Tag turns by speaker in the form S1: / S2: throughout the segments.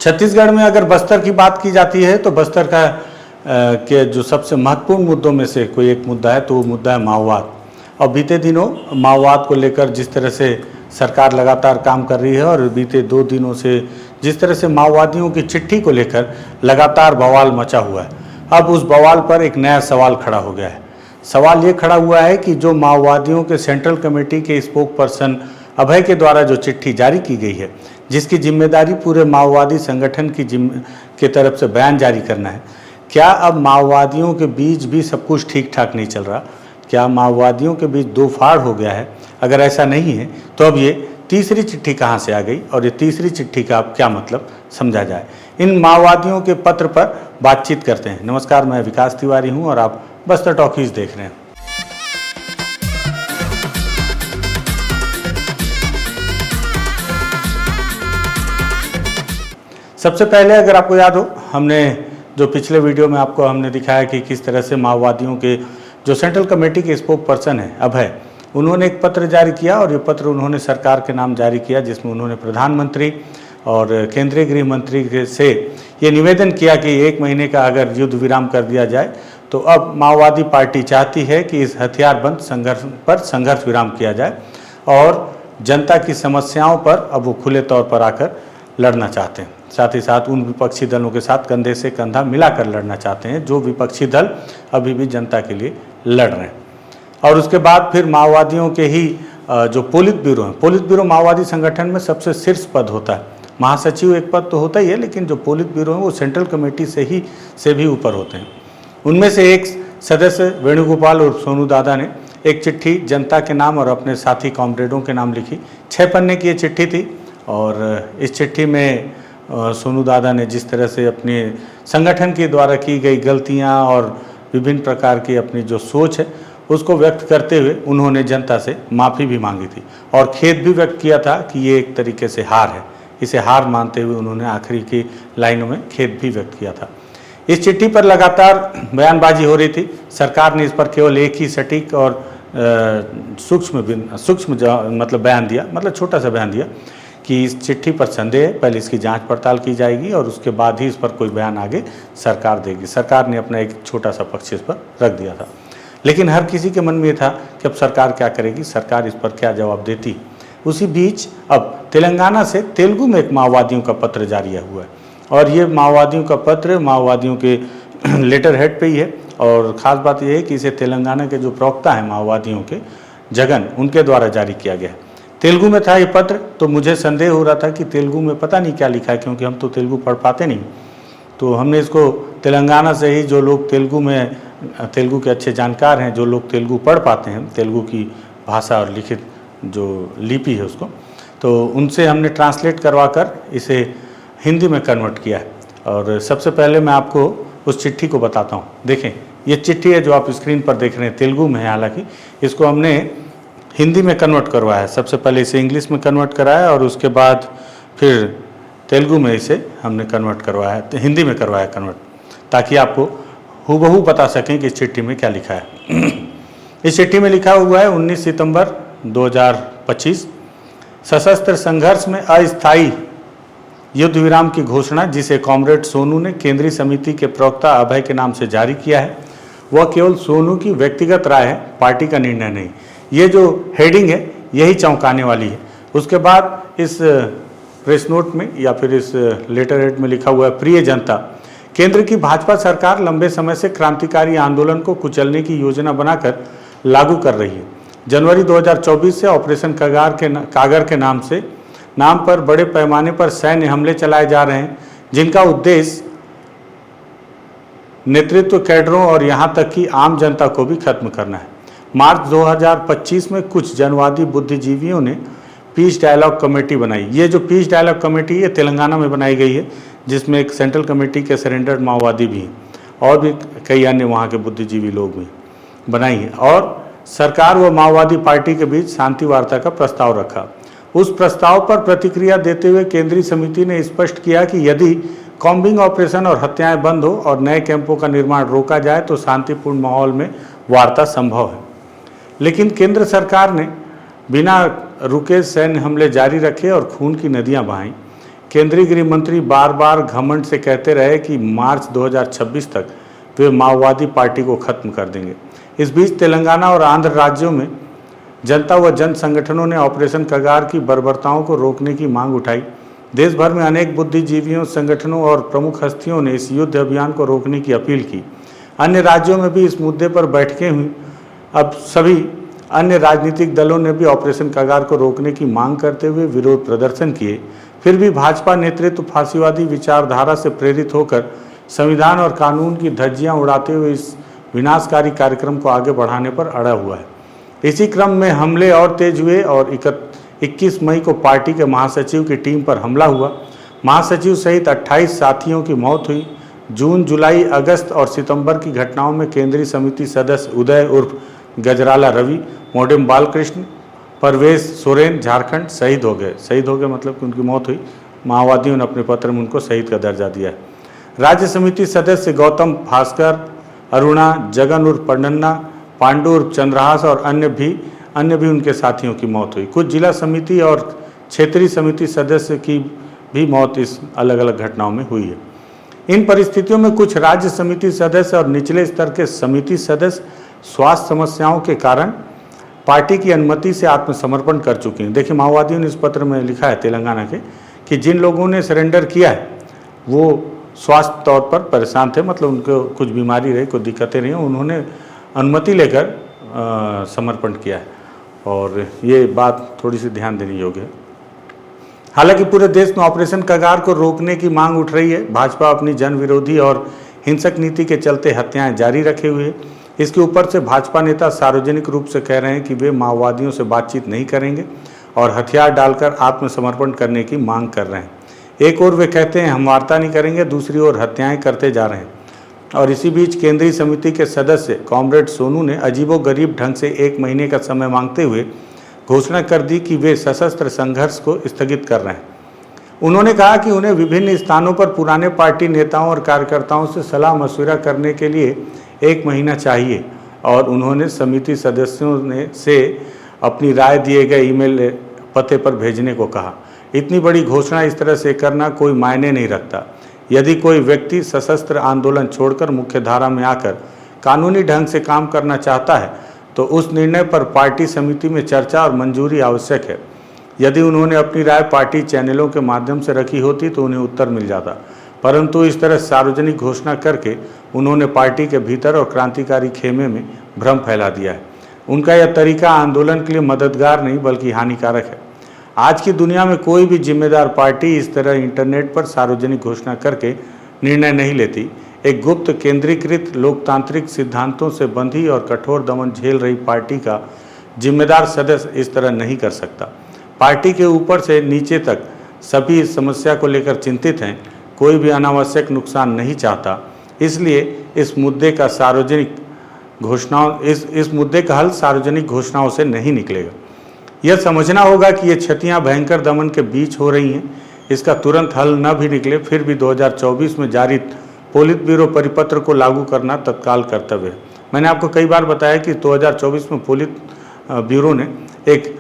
S1: छत्तीसगढ़ में अगर बस्तर की बात की जाती है तो बस्तर का के जो सबसे महत्वपूर्ण मुद्दों में से कोई एक मुद्दा है तो वो मुद्दा है माओवाद। और बीते दिनों माओवाद को लेकर जिस तरह से सरकार लगातार काम कर रही है और बीते 2 दिनों से जिस तरह से माओवादियों की चिट्ठी को लेकर लगातार बवाल मचा हुआ है, अब उस बवाल पर एक नया सवाल खड़ा हो गया है। सवाल ये खड़ा हुआ है कि जो माओवादियों के सेंट्रल कमेटी के स्पोक पर्सन अभय के द्वारा जो चिट्ठी जारी की गई है, जिसकी जिम्मेदारी पूरे माओवादी संगठन की तरफ से बयान जारी करना है, क्या अब माओवादियों के बीच भी सब कुछ ठीक ठाक नहीं चल रहा? क्या माओवादियों के बीच दो फाड़ हो गया है? अगर ऐसा नहीं है तो अब ये तीसरी चिट्ठी कहाँ से आ गई और ये तीसरी चिट्ठी का अब क्या मतलब समझा जाए? इन माओवादियों के पत्र पर बातचीत करते हैं। नमस्कार, मैं विकास तिवारी हूँ और आप बस्तर टॉकीज देख रहे हैं। सबसे पहले अगर आपको याद हो, हमने जो पिछले वीडियो में आपको हमने दिखाया कि किस तरह से माओवादियों के जो सेंट्रल कमेटी के स्पोक पर्सन है अभय, उन्होंने एक पत्र जारी किया और ये पत्र उन्होंने सरकार के नाम जारी किया, जिसमें उन्होंने प्रधानमंत्री और केंद्रीय गृह मंत्री से ये निवेदन किया कि 1 महीने का अगर युद्ध विराम कर दिया जाए तो अब माओवादी पार्टी चाहती है कि इस हथियारबंद संघर्ष विराम किया जाए और जनता की समस्याओं पर अब वो खुले तौर पर आकर लड़ना चाहते हैं। साथ ही साथ उन विपक्षी दलों के साथ कंधे से कंधा मिलाकर लड़ना चाहते हैं जो विपक्षी दल अभी भी जनता के लिए लड़ रहे हैं। और उसके बाद फिर माओवादियों के ही जो पोलित ब्यूरो है, पोलित ब्यूरो माओवादी संगठन में सबसे शीर्ष पद होता है। महासचिव एक पद तो होता ही है, लेकिन जो पोलित ब्यूरो है वो सेंट्रल कमेटी से भी ऊपर होते हैं। उनमें से एक सदस्य वेणुगोपाल और सोनू दादा ने एक चिट्ठी जनता के नाम और अपने साथी कॉमरेडों के नाम लिखी। 6 पन्ने की ये चिट्ठी थी और इस चिट्ठी में सोनू दादा ने जिस तरह से अपने संगठन के द्वारा की गई गलतियां और विभिन्न प्रकार की अपनी जो सोच है उसको व्यक्त करते हुए उन्होंने जनता से माफ़ी भी मांगी थी और खेद भी व्यक्त किया था कि ये एक तरीके से हार है। इसे हार मानते हुए उन्होंने आखिरी की लाइनों में खेद भी व्यक्त किया था। इस चिट्ठी पर लगातार बयानबाजी हो रही थी। सरकार ने इस पर केवल एक ही सटीक और सूक्ष्म मतलब बयान दिया, मतलब छोटा सा बयान दिया कि इस चिट्ठी पर संदेह है, पहले इसकी जांच पड़ताल की जाएगी और उसके बाद ही इस पर कोई बयान आगे सरकार देगी। सरकार ने अपना एक छोटा सा पक्ष इस पर रख दिया था, लेकिन हर किसी के मन में ये था कि अब सरकार क्या करेगी, सरकार इस पर क्या जवाब देती। उसी बीच अब तेलंगाना से तेलुगु में एक माओवादियों का पत्र जारी हुआ है और ये माओवादियों का पत्र माओवादियों के लेटर हेड पे ही है और ख़ास बात यह है कि इसे तेलंगाना के जो प्रवक्ता हैं माओवादियों के जगन, उनके द्वारा जारी किया गया है। तेलुगु में था ये पत्र, तो मुझे संदेह हो रहा था कि तेलुगु में पता नहीं क्या लिखा है, क्योंकि हम तो तेलुगु पढ़ पाते नहीं। तो हमने इसको तेलंगाना से ही, जो लोग तेलुगु के अच्छे जानकार हैं, जो लोग तेलुगु पढ़ पाते हैं, तेलुगु की भाषा और लिखित जो लिपि है उसको, तो उनसे हमने ट्रांसलेट करवा कर इसे हिंदी में कन्वर्ट किया है। और सबसे पहले मैं आपको उस चिट्ठी को बताता हूँ। देखें, ये चिट्ठी है जो आप स्क्रीन पर देख रहे हैं, तेलुगु में है, हालांकि इसको हमने हिंदी में कन्वर्ट करवाया है। सबसे पहले इसे इंग्लिश में कन्वर्ट कराया और उसके बाद फिर तेलुगु में इसे हमने कन्वर्ट करवाया, तो हिंदी में करवाया कन्वर्ट, ताकि आपको हूबहू बता सकें कि इस चिट्ठी में क्या लिखा है। इस चिट्ठी में लिखा हुआ है 19 सितंबर 2025, सशस्त्र संघर्ष में अस्थायी युद्ध विराम की घोषणा जिसे कॉमरेड सोनू ने केंद्रीय समिति के प्रवक्ता अभय के नाम से जारी किया है, वह केवल सोनू की व्यक्तिगत राय है, पार्टी का निर्णय नहीं। ये जो हेडिंग है यही चौंकाने वाली है। उसके बाद इस प्रेस नोट में या फिर इस लेटर हेड में लिखा हुआ है, प्रिय जनता, केंद्र की भाजपा सरकार लंबे समय से क्रांतिकारी आंदोलन को कुचलने की योजना बनाकर लागू कर रही है। जनवरी 2024 से ऑपरेशन कागर के नाम पर बड़े पैमाने पर सैन्य हमले चलाए जा रहे हैं, जिनका उद्देश्य नेतृत्व कैडरों और यहां तक कि आम जनता को भी खत्म करना है। मार्च 2025 में कुछ जनवादी बुद्धिजीवियों ने पीस डायलॉग कमेटी बनाई। ये जो पीस डायलॉग कमेटी है तेलंगाना में बनाई गई है, जिसमें एक सेंट्रल कमेटी के सरेंडर्ड माओवादी भी हैं और भी कई अन्य वहाँ के बुद्धिजीवी लोग भी बनाई हैं, और सरकार व माओवादी पार्टी के बीच शांति वार्ता का प्रस्ताव रखा। उस प्रस्ताव पर प्रतिक्रिया देते हुए केंद्रीय समिति ने स्पष्ट किया कि यदि कॉम्बिंग ऑपरेशन और हत्याएं बंद हो और नए कैंपों का निर्माण रोका जाए तो शांतिपूर्ण माहौल में वार्ता संभव है। लेकिन केंद्र सरकार ने बिना रुके सैन्य हमले जारी रखे और खून की नदियां बहाईं। केंद्रीय गृह मंत्री बार बार घमंड से कहते रहे कि मार्च 2026 तक वे माओवादी पार्टी को खत्म कर देंगे। इस बीच तेलंगाना और आंध्र राज्यों में जनता व जन संगठनों ने ऑपरेशन कगार की बर्बरताओं को रोकने की मांग उठाई। देश भर में अनेक बुद्धिजीवियों, संगठनों और प्रमुख हस्तियों ने इस युद्ध अभियान को रोकने की अपील की। अन्य राज्यों में भी इस मुद्दे पर बैठकें हुई। अब सभी अन्य राजनीतिक दलों ने भी ऑपरेशन कगार को रोकने की मांग करते हुए विरोध प्रदर्शन किए। फिर भी भाजपा नेतृत्व फांसीवादी विचारधारा से प्रेरित होकर संविधान और कानून की धज्जियां उड़ाते हुए इस विनाशकारी कार्यक्रम को आगे बढ़ाने पर अड़ा हुआ है। इसी क्रम में हमले और तेज हुए और 21 मई को पार्टी के महासचिव की टीम पर हमला हुआ। महासचिव सहित 28 साथियों की मौत हुई। जून, जुलाई, अगस्त और सितंबर की घटनाओं में केंद्रीय समिति सदस्य उदय उर्फ गजराला रवि, मोडेम बालकृष्ण, परवेश सोरेन झारखंड शहीद हो गए मतलब कि उनकी मौत हुई। माओवादियों ने अपने पत्र में उनको शहीद का दर्जा दिया है। राज्य समिति सदस्य गौतम भास्कर, अरुणा, जगन उर्फ पन्ना, पांडु उर्फ चंद्रहास और अन्य भी उनके साथियों की मौत हुई। कुछ जिला समिति और क्षेत्रीय समिति सदस्य की भी मौत इस अलग अलग घटनाओं में हुई है। इन परिस्थितियों में कुछ राज्य समिति सदस्य और निचले स्तर के समिति सदस्य स्वास्थ्य समस्याओं के कारण पार्टी की अनुमति से आत्मसमर्पण कर चुके हैं। देखिए, माओवादियों ने इस पत्र में लिखा है तेलंगाना के कि जिन लोगों ने सरेंडर किया है वो स्वास्थ्य तौर पर परेशान थे, मतलब उनको कुछ बीमारी रही, कुछ दिक्कतें रही, उन्होंने अनुमति लेकर समर्पण किया है और ये बात थोड़ी सी ध्यान देने योग्य है। हालांकि पूरे देश में ऑपरेशन कगार को रोकने की मांग उठ रही है। भाजपा अपनी जन विरोधी और हिंसक नीति के चलते हत्याएं जारी रखे हुए है। इसके ऊपर से भाजपा नेता सार्वजनिक रूप से कह रहे हैं कि वे माओवादियों से बातचीत नहीं करेंगे और हथियार डालकर आत्मसमर्पण करने की मांग कर रहे हैं। एक ओर वे कहते हैं हम वार्ता नहीं करेंगे, दूसरी ओर हत्याएं करते जा रहे हैं। और इसी बीच केंद्रीय समिति के सदस्य कॉमरेड सोनू ने अजीबोगरीब ढंग से 1 महीने का समय मांगते हुए घोषणा कर दी कि वे सशस्त्र संघर्ष को स्थगित कर रहे हैं। उन्होंने कहा कि उन्हें विभिन्न स्थानों पर पुराने पार्टी नेताओं और कार्यकर्ताओं से सलाह मशविरा करने के लिए 1 महीना चाहिए और उन्होंने समिति सदस्यों से अपनी राय दिए गए ईमेल पते पर भेजने को कहा। इतनी बड़ी घोषणा इस तरह से करना कोई मायने नहीं रखता। यदि कोई व्यक्ति सशस्त्र आंदोलन छोड़कर मुख्य धारा में आकर कानूनी ढंग से काम करना चाहता है तो उस निर्णय पर पार्टी समिति में चर्चा और मंजूरी आवश्यक है। यदि उन्होंने अपनी राय पार्टी चैनलों के माध्यम से रखी होती तो उन्हें उत्तर मिल जाता, परंतु इस तरह सार्वजनिक घोषणा करके उन्होंने पार्टी के भीतर और क्रांतिकारी खेमे में भ्रम फैला दिया है। उनका यह तरीका आंदोलन के लिए मददगार नहीं बल्कि हानिकारक है। आज की दुनिया में कोई भी जिम्मेदार पार्टी इस तरह इंटरनेट पर सार्वजनिक घोषणा करके निर्णय नहीं लेती। एक गुप्त केंद्रीकृत लोकतांत्रिक सिद्धांतों से बंधी और कठोर दमन झेल रही पार्टी का जिम्मेदार सदस्य इस तरह नहीं कर सकता। पार्टी के ऊपर से नीचे तक सभी इस समस्या को लेकर चिंतित हैं। कोई भी अनावश्यक नुकसान नहीं चाहता, इसलिए इस मुद्दे का हल सार्वजनिक घोषणाओं से नहीं निकलेगा। यह समझना होगा कि ये क्षतियां भयंकर दमन के बीच हो रही हैं। इसका तुरंत हल न भी निकले फिर भी 2024 में जारी पोलित ब्यूरो परिपत्र को लागू करना तत्काल कर्तव्य है। मैंने आपको कई बार बताया कि 2024 में पोलित ब्यूरो ने एक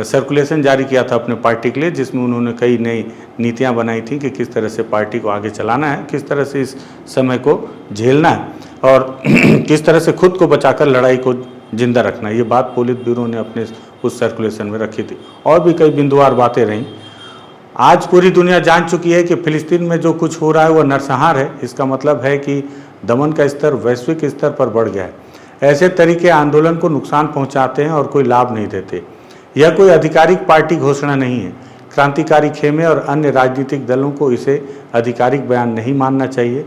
S1: सर्कुलेशन जारी किया था अपने पार्टी के लिए, जिसमें उन्होंने कई नई नीतियां बनाई थी कि किस तरह से पार्टी को आगे चलाना है, किस तरह से इस समय को झेलना है और किस तरह से खुद को बचाकर लड़ाई को जिंदा रखना। ये बात पोलित ब्यूरो ने अपने उस सर्कुलेशन में रखी थी और भी कई बिंदुवार बातें रहीं। आज पूरी दुनिया जान चुकी है कि फिलिस्तीन में जो कुछ हो रहा है वह नरसंहार है। इसका मतलब है कि दमन का स्तर वैश्विक स्तर पर बढ़ गया है। ऐसे तरीके आंदोलन को नुकसान पहुंचाते हैं और कोई लाभ नहीं देते। यह कोई आधिकारिक पार्टी घोषणा नहीं है। क्रांतिकारी खेमे और अन्य राजनीतिक दलों को इसे आधिकारिक बयान नहीं मानना चाहिए।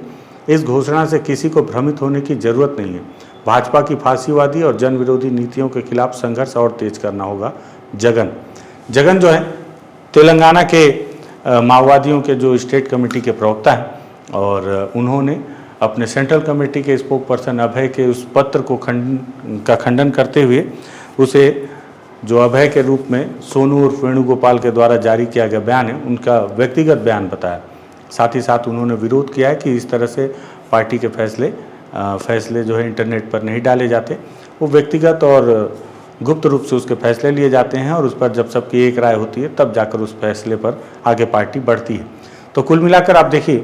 S1: इस घोषणा से किसी को भ्रमित होने की जरूरत नहीं है। भाजपा की फांसीवादी और जन विरोधी नीतियों के खिलाफ संघर्ष और तेज करना होगा। जगन जो है तेलंगाना के माओवादियों के जो स्टेट कमेटी के प्रवक्ता हैं और उन्होंने अपने सेंट्रल कमेटी के स्पोक पर्सन अभय के उस पत्र को खंडन करते हुए उसे जो अभय के रूप में सोनू और वेणुगोपाल के द्वारा जारी किया गया बयान है उनका व्यक्तिगत बयान बताया। साथ ही साथ उन्होंने विरोध किया है कि इस तरह से पार्टी के फैसले जो है इंटरनेट पर नहीं डाले जाते, वो व्यक्तिगत और गुप्त रूप से उसके फैसले लिए जाते हैं और उस पर जब सबकी एक राय होती है तब जाकर उस फैसले पर आगे पार्टी बढ़ती है। तो कुल मिलाकर आप देखिए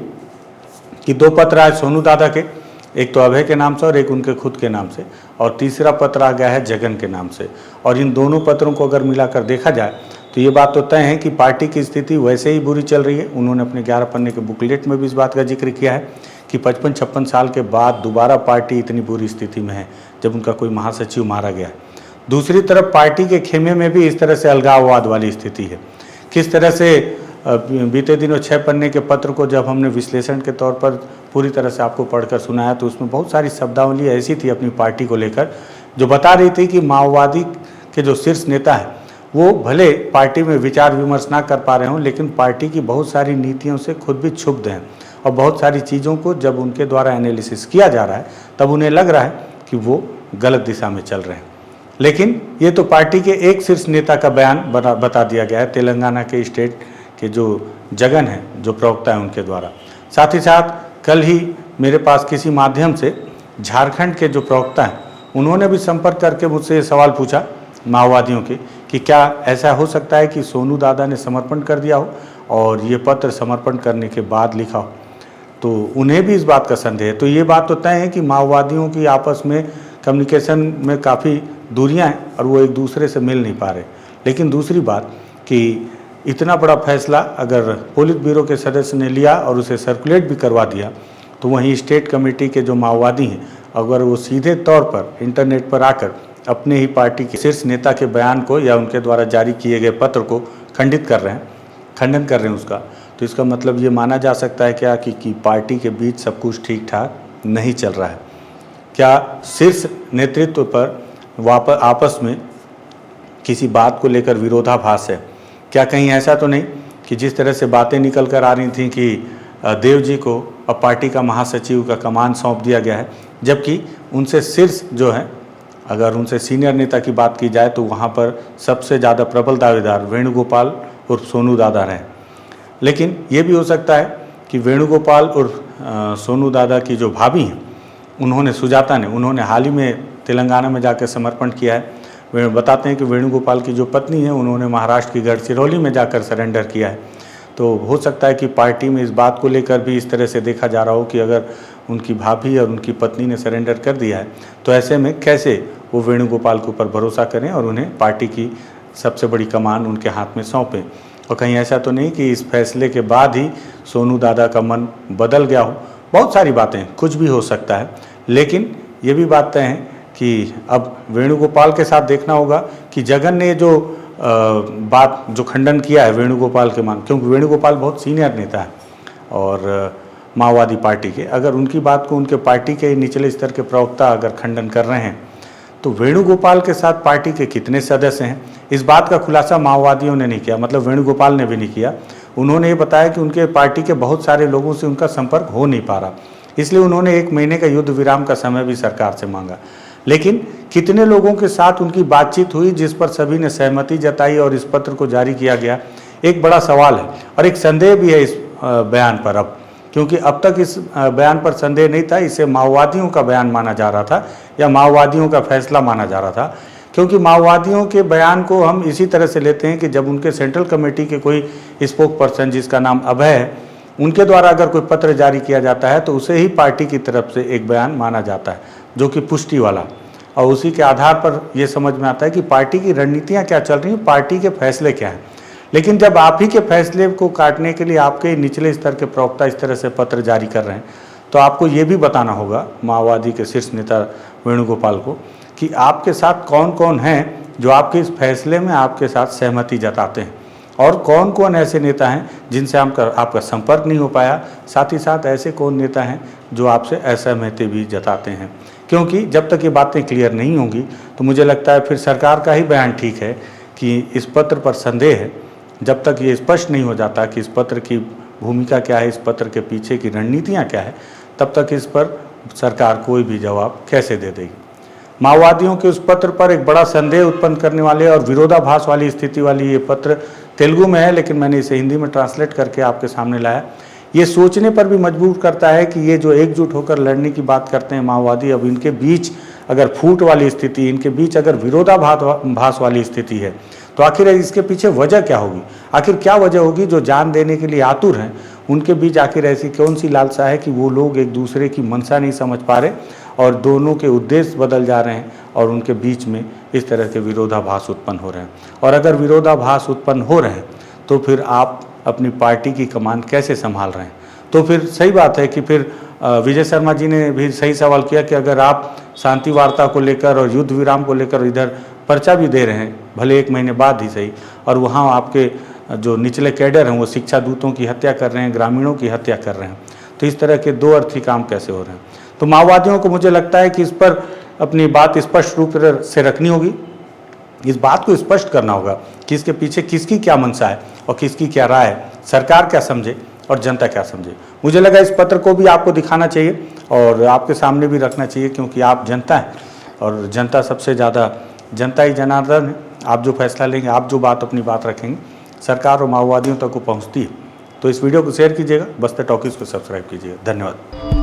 S1: कि 2 पत्र आए सोनू दादा के, एक तो अभय के नाम से और एक उनके खुद के नाम से, और तीसरा पत्र आ गया है जगन के नाम से। और इन दोनों पत्रों को अगर मिलाकर देखा जाए तो ये बात तो तय है कि पार्टी की स्थिति वैसे ही बुरी चल रही है। उन्होंने अपने 11 पन्ने के बुकलेट में भी इस बात का जिक्र किया है कि 55-56 साल के बाद दोबारा पार्टी इतनी बुरी स्थिति में है जब उनका कोई महासचिव मारा गया है। दूसरी तरफ पार्टी के खेमे में भी इस तरह से अलगाववाद वाली स्थिति है। किस तरह से बीते दिनों 6 पन्ने के पत्र को जब हमने विश्लेषण के तौर पर पूरी तरह से आपको पढ़कर सुनाया तो उसमें बहुत सारी शब्दावली ऐसी थी अपनी पार्टी को लेकर जो बता रही थी कि माओवादी के जो शीर्ष नेता है वो भले पार्टी में विचार विमर्श ना कर पा रहे हों, लेकिन पार्टी की बहुत सारी नीतियों से खुद भी क्षुब्ध हैं और बहुत सारी चीज़ों को जब उनके द्वारा एनालिसिस किया जा रहा है तब उन्हें लग रहा है कि वो गलत दिशा में चल रहे हैं। लेकिन ये तो पार्टी के एक शीर्ष नेता का बयान बता दिया गया है, तेलंगाना के स्टेट के जो जगन है, जो प्रवक्ता है उनके द्वारा। साथ ही साथ कल ही मेरे पास किसी माध्यम से झारखंड के जो प्रवक्ता हैं उन्होंने भी संपर्क करके मुझसे ये सवाल पूछा माओवादियों के कि क्या ऐसा हो सकता है कि सोनू दादा ने समर्पण कर दिया हो और ये पत्र समर्पण करने के बाद लिखा हो। तो उन्हें भी इस बात का संदेह है। तो ये बात तो तय है कि माओवादियों की आपस में कम्युनिकेशन में काफ़ी दूरियां हैं और वो एक दूसरे से मिल नहीं पा रहे। लेकिन दूसरी बात कि इतना बड़ा फैसला अगर पोलित ब्यूरो के सदस्य ने लिया और उसे सर्कुलेट भी करवा दिया तो वहीं स्टेट कमेटी के जो माओवादी हैं अगर वो सीधे तौर पर इंटरनेट पर आकर अपने ही पार्टी के शीर्ष नेता के बयान को या उनके द्वारा जारी किए गए पत्र को खंडन कर रहे हैं उसका, तो इसका मतलब ये माना जा सकता है क्या कि पार्टी के बीच सब कुछ ठीक ठाक नहीं चल रहा है। क्या शीर्ष नेतृत्व पर आपस में किसी बात को लेकर विरोधाभास है? क्या कहीं ऐसा तो नहीं कि जिस तरह से बातें निकल कर आ रही थी कि देव जी को अब पार्टी का महासचिव का कमान सौंप दिया गया है, जबकि उनसे शीर्ष जो है, अगर उनसे सीनियर नेता की बात की जाए तो वहाँ पर सबसे ज़्यादा प्रबल दावेदार वेणुगोपाल उर्फ सोनू दादा रहे। लेकिन ये भी हो सकता है कि वेणुगोपाल उर्फ सोनू दादा की जो भाभी हैं सुजाता ने उन्होंने हाल ही में तेलंगाना में जाकर समर्पण किया है। वे बताते हैं कि वेणुगोपाल की जो पत्नी है उन्होंने महाराष्ट्र की गढ़चिरौली में जाकर सरेंडर किया है। तो हो सकता है कि पार्टी में इस बात को लेकर भी इस तरह से देखा जा रहा हो कि अगर उनकी भाभी और उनकी पत्नी ने सरेंडर कर दिया है तो ऐसे में कैसे वो वेणुगोपाल के ऊपर भरोसा करें और उन्हें पार्टी की सबसे बड़ी कमान उनके हाथ में सौंपें। और कहीं ऐसा तो नहीं कि इस फैसले के बाद ही सोनू दादा का मन बदल गया हो। बहुत सारी बातें, कुछ भी हो सकता है। लेकिन ये भी बात तय है कि अब वेणुगोपाल के साथ देखना होगा कि जगन ने जो बात जो खंडन किया है वेणुगोपाल के क्योंकि वेणुगोपाल बहुत सीनियर नेता है और माओवादी पार्टी के, अगर उनकी बात को उनके पार्टी के निचले स्तर के प्रवक्ता अगर खंडन कर रहे हैं तो वेणुगोपाल के साथ पार्टी के कितने सदस्य हैं, इस बात का खुलासा माओवादियों ने नहीं किया, मतलब वेणुगोपाल ने भी नहीं किया। उन्होंने ये बताया कि उनके पार्टी के बहुत सारे लोगों से उनका संपर्क हो नहीं पा रहा, इसलिए उन्होंने 1 महीने का युद्ध विराम का समय भी सरकार से मांगा। लेकिन कितने लोगों के साथ उनकी बातचीत हुई जिस पर सभी ने सहमति जताई और इस पत्र को जारी किया गया, एक बड़ा सवाल है और एक संदेह भी है इस बयान पर अब, क्योंकि अब तक इस बयान पर संदेह नहीं था। इसे माओवादियों का बयान माना जा रहा था या माओवादियों का फैसला माना जा रहा था, क्योंकि माओवादियों के बयान को हम इसी तरह से लेते हैं कि जब उनके सेंट्रल कमेटी के कोई स्पोक पर्सन जिसका नाम अभय है उनके द्वारा अगर कोई पत्र जारी किया जाता है तो उसे ही पार्टी की तरफ से एक बयान माना जाता है जो कि पुष्टि वाला, और उसी के आधार पर यह समझ में आता है कि पार्टी की रणनीतियाँ क्या चल रही हैं, पार्टी के फैसले क्या हैं। लेकिन जब आप ही के फैसले को काटने के लिए आपके निचले स्तर के प्रवक्ता इस तरह से पत्र जारी कर रहे हैं तो आपको ये भी बताना होगा माओवादी के शीर्ष नेता वेणुगोपाल को कि आपके साथ कौन कौन हैं जो आपके इस फैसले में आपके साथ सहमति जताते हैं और कौन कौन ऐसे नेता हैं जिनसे आपका संपर्क नहीं हो पाया। साथ ही साथ ऐसे कौन नेता हैं जो आपसे असहमति भी जताते हैं, क्योंकि जब तक ये बातें क्लियर नहीं होंगी तो मुझे लगता है फिर सरकार का ही बयान ठीक है कि इस पत्र पर संदेह है। जब तक ये स्पष्ट नहीं हो जाता कि इस पत्र की भूमिका क्या है, इस पत्र के पीछे की रणनीतियाँ क्या है, तब तक इस पर सरकार कोई भी जवाब कैसे दे देगी। माओवादियों के उस पत्र पर एक बड़ा संदेह उत्पन्न करने वाले और विरोधाभास वाली स्थिति वाली ये पत्र तेलुगु में है, लेकिन मैंने इसे हिंदी में ट्रांसलेट करके आपके सामने लाया। ये सोचने पर भी मजबूर करता है कि ये जो एकजुट होकर लड़ने की बात करते हैं माओवादी, अब इनके बीच अगर फूट वाली स्थिति, इनके बीच अगर विरोधाभास वाली स्थिति है तो आखिर इसके पीछे वजह क्या होगी। आखिर क्या वजह होगी जो जान देने के लिए आतुर हैं उनके बीच आखिर ऐसी कौन सी लालसा है कि वो लोग एक दूसरे की मंशा नहीं समझ पा रहे और दोनों के उद्देश्य बदल जा रहे हैं और उनके बीच में इस तरह के विरोधाभास उत्पन्न हो रहे हैं। और अगर विरोधाभास उत्पन्न हो रहे हैं तो फिर आप अपनी पार्टी की कमान कैसे संभाल रहे हैं? तो फिर सही बात है कि फिर विजय शर्मा जी ने भी सही सवाल किया कि अगर आप शांति वार्ता को लेकर और युद्ध विराम को लेकर इधर पर्चा भी दे रहे हैं, भले 1 महीने बाद ही सही, और वहाँ आपके जो निचले कैडर हैं वो शिक्षा दूतों की हत्या कर रहे हैं, ग्रामीणों की हत्या कर रहे हैं, तो इस तरह के दो अर्थी काम कैसे हो रहे हैं? तो माओवादियों को मुझे लगता है कि इस पर अपनी बात स्पष्ट रूप से रखनी होगी, इस बात को स्पष्ट करना होगा कि इसके पीछे किसकी क्या मंशा है और किसकी क्या राय है, सरकार क्या समझे और जनता क्या समझे। मुझे लगा इस पत्र को भी आपको दिखाना चाहिए और आपके सामने भी रखना चाहिए, क्योंकि आप जनता हैं और जनता सबसे ज़्यादा, जनता ही जनार्दन है। आप जो फैसला लेंगे, आप जो बात अपनी बात रखेंगे, सरकार और माओवादियों तक को पहुँचती है। तो इस वीडियो को शेयर कीजिएगा, बस्तर टॉकीज़ को सब्सक्राइब कीजिएगा। धन्यवाद।